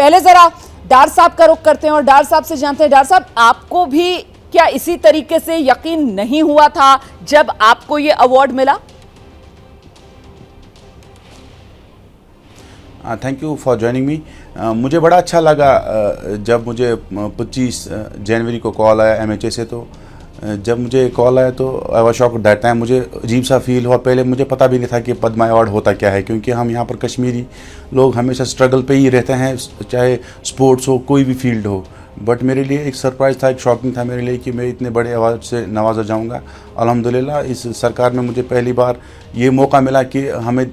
पहले जरा डार साहब का रुख करते हैं और डार साहब से जानते हैं। डार साहब, आपको भी क्या इसी तरीके से यकीन नहीं हुआ था जब आपको ये अवार्ड मिला? Thank you for joining me. मुझे बड़ा अच्छा लगा जब मुझे 25 जनवरी को कॉल आया MHA से। तो जब मुझे कॉल आया तो I was shocked that time. मुझे अजीब सा फील हुआ। पहले मुझे पता भी नहीं था कि पद्मा अवार्ड होता क्या है, क्योंकि हम यहाँ पर कश्मीरी लोग हमेशा स्ट्रगल पे ही रहते हैं, चाहे स्पोर्ट्स हो, कोई भी फील्ड हो। बट मेरे लिए एक सरप्राइज़ था, एक शॉकिंग था मेरे लिए कि मैं इतने बड़े अवार्ड से नवाजा जाऊँगा। अल्हम्दुलिल्लाह इस सरकार में मुझे पहली बार ये मौका मिला कि हमें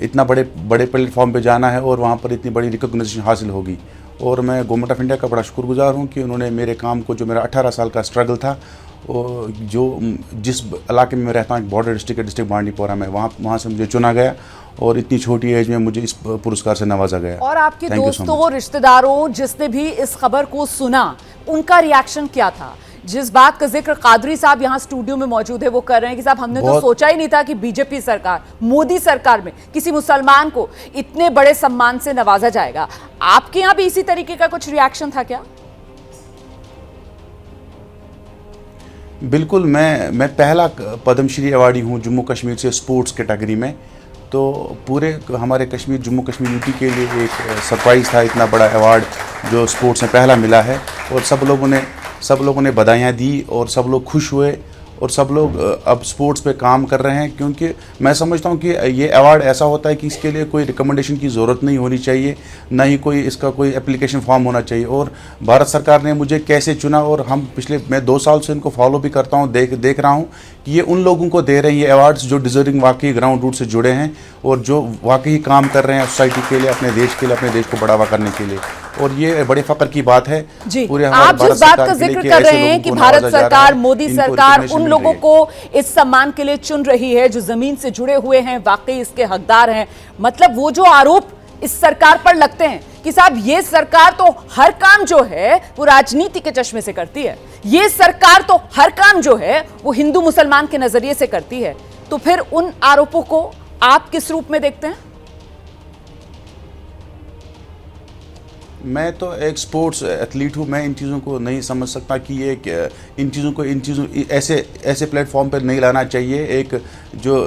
इतना बड़े प्लेटफॉर्म पे जाना है और वहाँ पर इतनी बड़ी रिकॉग्निशन हासिल होगी। और मैं गवर्नमेंट ऑफ इंडिया का बड़ा शुक्रगुजार हूँ कि उन्होंने मेरे काम को, जो मेरा 18 साल का स्ट्रगल था, जो जिस इलाके में मैं रहता हूँ, एक बॉर्डर डिस्ट्रिक्ट है, डिस्ट्रिक्ट बांडीपोरा में, वहाँ से मुझे चुना गया और इतनी छोटी एज में मुझे इस पुरस्कार से नवाजा गया। और आपके दोस्तों, रिश्तेदारों, जिसने भी इस खबर को सुना, उनका रिएक्शन क्या था? जिस बात का जिक्र कादरी साहब यहाँ स्टूडियो में मौजूद है वो कर रहे हैं कि साहब हमने तो सोचा ही नहीं था कि बीजेपी सरकार, मोदी सरकार में किसी मुसलमान को इतने बड़े सम्मान से नवाजा जाएगा। आपके यहाँ भी इसी तरीके का कुछ रिएक्शन था क्या? बिल्कुल। मैं पहला पद्मश्री अवार्डी हूँ जम्मू कश्मीर से स्पोर्ट्स कैटेगरी में। तो पूरे हमारे कश्मीर, जम्मू कश्मीर यूटी के लिए एक सरप्राइज़ था, इतना बड़ा अवार्ड जो स्पोर्ट्स में पहला मिला है। और सब लोगों ने बधाइयाँ दी और सब लोग खुश हुए और सब लोग अब स्पोर्ट्स पे काम कर रहे हैं। क्योंकि मैं समझता हूँ कि ये अवार्ड ऐसा होता है कि इसके लिए कोई रिकमेंडेशन की ज़रूरत नहीं होनी चाहिए, ना ही इसका कोई एप्लीकेशन फॉर्म होना चाहिए। और भारत सरकार ने मुझे कैसे चुना, और मैं 2 साल से इनको फॉलो भी करता हूँ, देख रहा हूँ कि ये उन लोगों को दे रहे हैं ये अवार्ड्स जो डिजर्विंग वाकई ग्राउंड रूट से जुड़े हैं और जो वाकई काम कर रहे हैं सोसाइटी के लिए, अपने देश के लिए, अपने देश को बढ़ावा करने के लिए। और ये बड़े फख्र की बात है जी। पूरे आप जिस बात का जिक्र कर रहे हैं कि भारत सरकार, मोदी सरकार उन लोगों को इस सम्मान के लिए चुन रही है जो जमीन से जुड़े हुए हैं, वाकई इसके हकदार हैं। मतलब वो जो आरोप इस सरकार पर लगते हैं कि साहब ये सरकार तो हर काम जो है वो राजनीति के चश्मे से करती है, ये सरकार तो हर काम जो है वो हिंदू मुसलमान के नजरिए से करती है, तो फिर उन आरोपों को आप किस रूप में देखते हैं? मैं तो एक स्पोर्ट्स एथलीट हूँ। मैं इन चीज़ों को नहीं समझ सकता कि ये इन चीज़ों ऐसे प्लेटफॉर्म पर नहीं लाना चाहिए। एक जो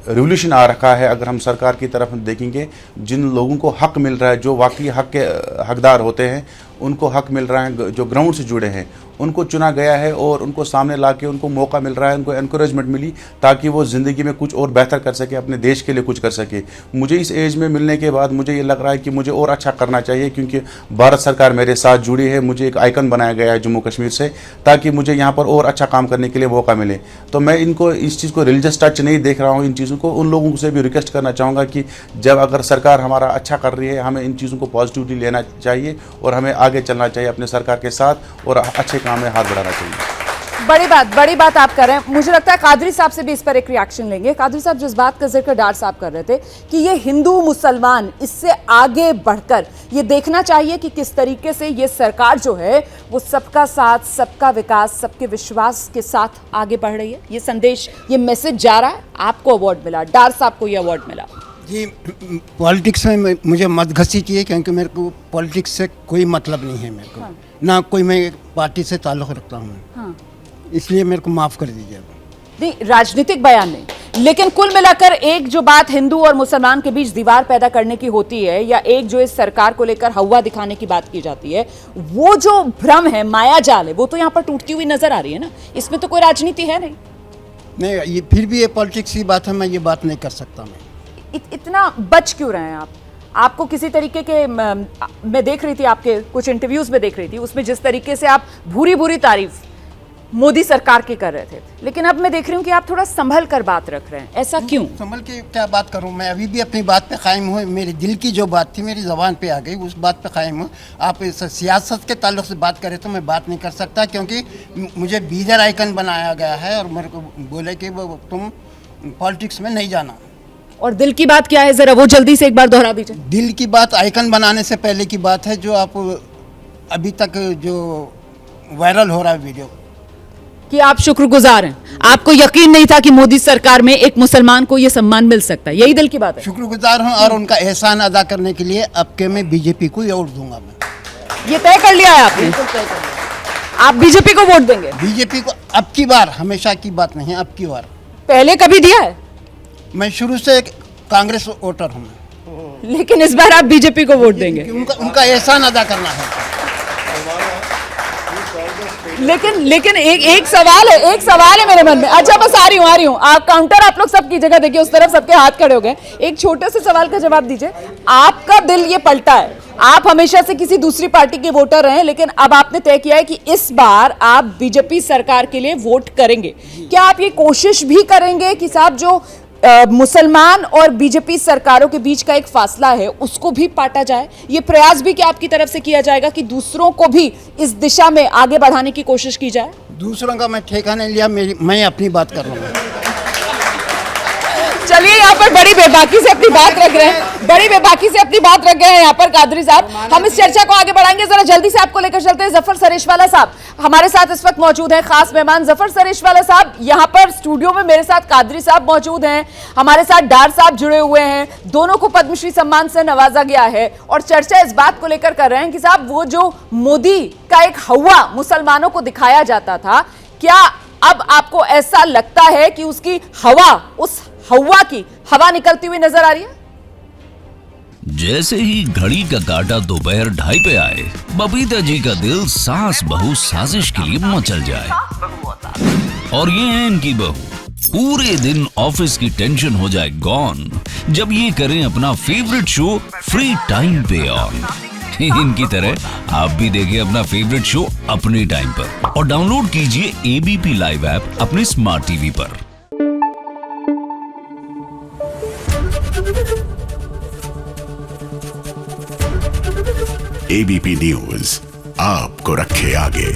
रिवोल्यूशन आ रखा है, अगर हम सरकार की तरफ देखेंगे, जिन लोगों को हक मिल रहा है, जो वाकई हक के हकदार होते हैं, उनको हक मिल रहा है, जो ग्राउंड से जुड़े हैं, उनको चुना गया है और उनको सामने लाके उनको मौका मिल रहा है, उनको एनकरेजमेंट मिली ताकि वो ज़िंदगी में कुछ और बेहतर कर सके, अपने देश के लिए कुछ कर सके। मुझे इस एज में मिलने के बाद मुझे ये लग रहा है कि मुझे और अच्छा करना चाहिए, क्योंकि भारत सरकार मेरे साथ जुड़ी है। मुझे एक आइकन बनाया गया है जम्मू कश्मीर से, ताकि मुझे यहाँ पर और अच्छा काम करने के लिए मौका मिले। तो मैं इस चीज़ को रिलीजियस टच नहीं देख रहा हूँ। इन चीज़ों को उन लोगों से भी रिक्वेस्ट करना चाहूँगा कि जब अगर सरकार हमारा अच्छा कर रही है, हमें इन चीज़ों को पॉजिटिवली लेना चाहिए और हमें आगे चलना चाहिए अपने सरकार के साथ और अच्छे काम में हाथ बढ़ाना चाहिए। बड़ी बात आप कर रहे हैं। मुझे लगता है कादरी साहब से भी इस पर एक रिएक्शन लेंगे। कादरी साहब, जिस बात का जिक्र डार साहब कर रहे थे कि ये हिंदू मुसलमान, इससे आगे बढ़कर ये देखना चाहिए कि किस तरीके से ये सरकार जो है वो सबका साथ, सबका विकास, सबके विश्वास के साथ आगे बढ़ रही है। ये संदेश, ये मैसेज जा रहा है। आपको अवार्ड मिला, डार साहब को ये अवार्ड मिला। जी, पॉलिटिक्स में मुझे मत घसीटिए, क्योंकि मेरे को पॉलिटिक्स से कोई मतलब नहीं है। मेरे को हाँ। ना कोई मैं पार्टी से ताल्लुक़ रखता हूँ। हाँ। इसलिए मेरे को माफ़ कर दीजिए। नहीं, राजनीतिक बयान नहीं, लेकिन कुल मिलाकर एक जो बात हिंदू और मुसलमान के बीच दीवार पैदा करने की होती है, या एक जो इस सरकार को लेकर हवा दिखाने की बात की जाती है, वो जो भ्रम है, माया जाल है, वो तो यहाँ पर टूटती हुई नजर आ रही है ना। इसमें तो कोई राजनीति है नहीं। ये फिर भी ये पॉलिटिक्स की बात है, मैं ये बात नहीं कर सकता। मैं इतना बच क्यों रहे हैं आप? आपको किसी तरीके के, मैं देख रही थी आपके कुछ इंटरव्यूज में देख रही थी, उसमें जिस तरीके से आप भूरी तारीफ मोदी सरकार की कर रहे थे, लेकिन अब मैं देख रही हूँ कि आप थोड़ा संभल कर बात रख रहे हैं। ऐसा क्यों? संभल के क्या बात करूँ? मैं अभी भी अपनी बात पे कायम हूँ। मेरे दिल की जो बात थी मेरी ज़बान पे आ गई, उस बात पे कायम हूँ। आप इस सियासत के ताल्लुक से बात करें तो मैं बात नहीं कर सकता, क्योंकि मुझे बीजर आइकन बनाया गया है और मेरे को बोले कि वो तुम पॉलिटिक्स में नहीं जाना। और दिल की बात क्या है, जरा वो जल्दी से एक बार दोहरा दीजिए। दिल की बात आइकन बनाने से पहले की बात है, जो आप अभी तक जो वायरल हो रहा है वीडियो, कि आप शुक्रगुजार हैं, आपको यकीन नहीं था कि मोदी सरकार में एक मुसलमान को यह सम्मान मिल सकता है, यही दिल की बात है? शुक्रगुजार हूँ और उनका एहसान अदा करने के लिए अब के मैं बीजेपी को ही वोट दूंगा। मैं ये तय कर लिया है आपने? आप बीजेपी को वोट देंगे? बीजेपी को अब की बार, हमेशा की बात नहीं, अब की बार। पहले कभी दिया है? मैं शुरू से कांग्रेस वोटर हूँ, लेकिन इस बार आप बीजेपी को वोट देंगे? उनका एहसान अदा करना है। लेकिन एक सवाल है मेरे मन में। अच्छा, बस आ रही हूँ। आप काउंटर आप लोग सब की जगह देखिए, उस तरफ सबके हाथ खड़े हो गए। एक छोटे से सवाल का जवाब दीजिए। आपका दिल ये पलटा है, आप हमेशा से किसी दूसरी पार्टी के वोटर रहे, लेकिन अब आपने तय किया है कि इस बार आप बीजेपी सरकार के लिए वोट करेंगे। क्या आप ये कोशिश भी करेंगे कि साहब जो मुसलमान और बीजेपी सरकारों के बीच का एक फासला है उसको भी पाटा जाए? ये प्रयास भी क्या आपकी तरफ से किया जाएगा कि दूसरों को भी इस दिशा में आगे बढ़ाने की कोशिश की जाए? दूसरों का मैं ठेका नहीं लिया, मैं अपनी बात कर रहा हूँ। चलिए, यहाँ पर बड़ी बेबाकी से अपनी बात रख रहे हैं यहाँ पर कादरी साहब। हम इस चर्चा को आगे बढ़ाएंगे, जरा जल्दी से आपको लेकर चलते हैं। जफर सरेशवाला साहब हमारे साथ इस वक्त मौजूद हैं, खास मेहमान। जफर सरेशवाला साहब, यहाँ पर स्टूडियो में मेरे साथ कादरी साहब मौजूद हैं, हमारे साथ डार साहब जुड़े हुए हैं, दोनों को पद्मश्री सम्मान से नवाजा गया है और चर्चा इस बात को लेकर कर रहे हैं कि साहब वो जो मोदी का एक हवा मुसलमानों को दिखाया जाता था, क्या अब आपको ऐसा लगता है कि उसकी हवा, उस हवा की हवा निकलती हुई नजर आ रही है? जैसे ही घड़ी का काटा दोपहर 2:30 पे आए, बबीता जी का दिल सास बहू साजिश के लिए मचल जाए। और ये है इनकी बहू, पूरे दिन ऑफिस की टेंशन हो जाए गॉन जब ये करें अपना फेवरेट शो फ्री टाइम पे ऑन। इनकी तरह आप भी देखिए अपना फेवरेट शो अपने टाइम पर और डाउनलोड कीजिए एबीपी लाइव ऐप अपने स्मार्ट टीवी पर। एबीपी न्यूज आपको रखे आगे।